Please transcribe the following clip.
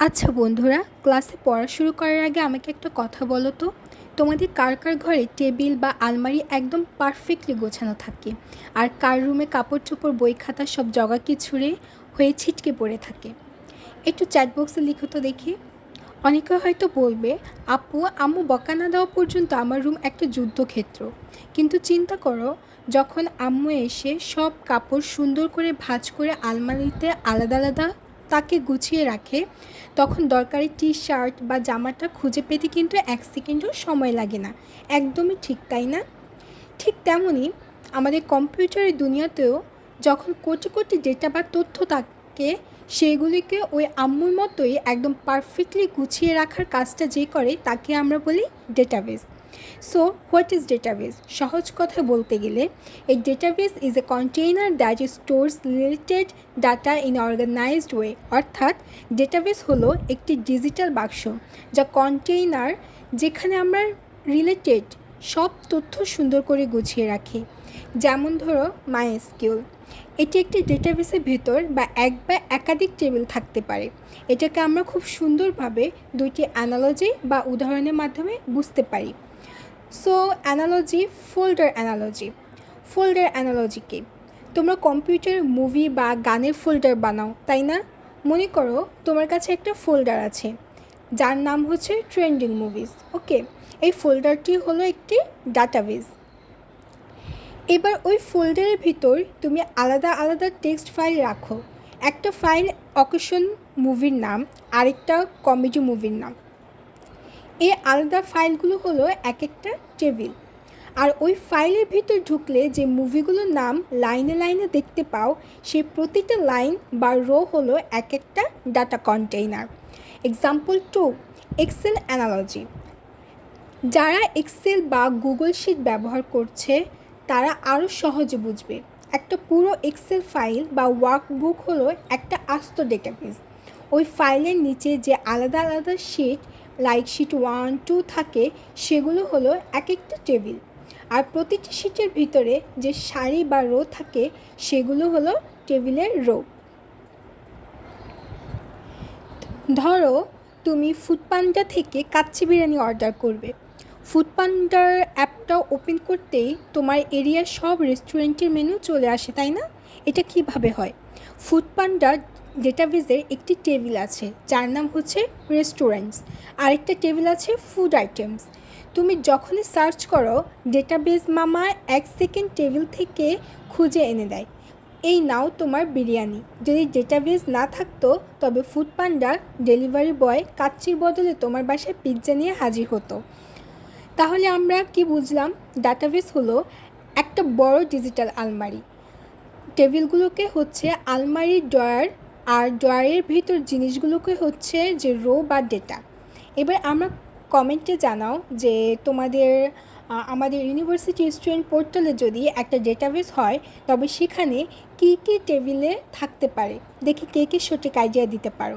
আচ্ছা বন্ধুরা, ক্লাসে পড়া শুরু করার আগে আমাকে একটা কথা বলো তো। তোমাদের কার কার ঘরে টেবিল বা আলমারি একদম পারফেক্টলি গোছানো থাকে, আর কার রুমে কাপড় চোপড় বই খাতা সব জগাকি ছুঁড়ে হয়ে ছিটকে পড়ে থাকে? একটু চ্যাট বক্সে লিখো তো দেখি। অনেকে হয়তো বলবে, আপু আম্মু বকা না দেওয়া পর্যন্ত আমার রুম একটা যুদ্ধক্ষেত্র। কিন্তু চিন্তা করো, যখন আম্মু এসে সব কাপড় সুন্দর করে ভাঁজ করে আলমারিতে আলাদা আলাদা তাকে গুছিয়ে রাখে, তখন দরকারি টি শার্ট বা জামাটা খুঁজে পেতে কিন্তু 1 সেকেন্ডও সময় লাগে না। একদমই ঠিক, তাই না? ঠিক তেমনই আমাদের কম্পিউটারের দুনিয়াতেও যখন কোটি কোটি ডেটা বা তথ্য থাকে, সেগুলিকে ওই আম্মুর মতোই একদম পারফেক্টলি গুছিয়ে রাখার কাজটা যে করে তাকে আমরা বলি database. So what is database? সহজ কথা বলতে গেলে, a database is a container that stores related data in organized way. অর্থাৎ ডেটাবেস হলো একটি ডিজিটাল বাক্স, যা কন্টেইনার, যেখানে আমরা রিলেটেড সব তথ্য সুন্দর করে গুছিয়ে রাখি। যেমন ধরো মাইএসকিউএল, এটি একটি ডেটাবেসের ভেতর বা এক বা একাধিক টেবিল থাকতে পারে। এটাকে আমরা খুব সুন্দরভাবে দুইটি অ্যানালজি বা উদাহরণের মাধ্যমে বুঝতে পারি। সো অ্যানালজি, ফোল্ডার অ্যানালজিকে তোমরা কম্পিউটার, মুভি বা গানের ফোল্ডার বানাও, তাই না? মনে করো তোমার কাছে একটা ফোল্ডার আছে যার নাম হচ্ছে ট্রেন্ডিং মুভিজ। ওকে, এই ফোল্ডারটি হলো একটি ডাটাবেস। এবার ওই ফোল্ডারের ভিতর তুমি আলাদা আলাদা টেক্সট ফাইল রাখো। একটা ফাইল অকেশন মুভির নাম, আরেকটা কমেডি মুভির নাম। এই আলাদা ফাইলগুলো হলো এক একটা টেবিল। আর ওই ফাইলের ভিতর ঢুকলে যে মুভিগুলোর নাম লাইনে লাইনে দেখতে পাও, সেই প্রতিটা লাইন বা রো হলো এক একটা data container. Example 2, Excel analogy. যারা এক্সেল বা গুগল শিট ব্যবহার করছে তারা আরও সহজে বুঝবে। একটা পুরো এক্সেল ফাইল বা ওয়ার্কবুক হলো একটা আস্ত ডেটাবেস। ওই ফাইলের নিচে যে আলাদা আলাদা শিট, লাইক শিট 1, 2 থাকে, সেগুলো হলো এক একটা টেবিল। আর প্রতিটি শিটের ভিতরে যে সারি বা রো থাকে, সেগুলো হলো টেবিলের রো। ধরো তুমি ফুডপান্ডা থেকে কাচ্চি বিরিয়ানি অর্ডার করবে। ফুডপান্ডার অ্যাপটা ওপেন করতেই তোমার এরিয়ার সব রেস্টুরেন্টের মেনু চলে আসে, তাই না? এটা কিভাবে হয়? ফুডপান্ডার ডেটাবেসের একটি টেবিল আছে যার নাম হচ্ছে রেস্টুরেন্টস, আরেকটা টেবিল আছে ফুড আইটেমস। তুমি যখনই সার্চ করো, ডেটাবেস মামা 1 সেকেন্ড টেবিল থেকে খুঁজে এনে দেয়, এই নাও তোমার বিরিয়ানি। যদি ডেটাবেস না থাকতো, তবে ফুডপান্ডা ডেলিভারি বয় কাচ্চির বদলে তোমার বাসায় পিৎজা নিয়ে হাজির হতো। তাহলে আমরা কি বুঝলাম? ডাটাবেস হলো একটা বড় ডিজিটাল আলমারি। টেবিলগুলোকে হচ্ছে আলমারির ড্রয়ার, আর ড্রয়ারের ভিতর জিনিসগুলোকে হচ্ছে যে রো বা ডেটা। এবার আমরা কমেন্টে জানাও যে তোমাদের আমাদের ইউনিভার্সিটি স্টুডেন্ট পোর্টালে যদি একটা ডেটাবেস হয়, তবে সেখানে কী কী টেবিলে থাকতে পারে। দেখি কে কে সঠিক আইডিয়া দিতে পারো।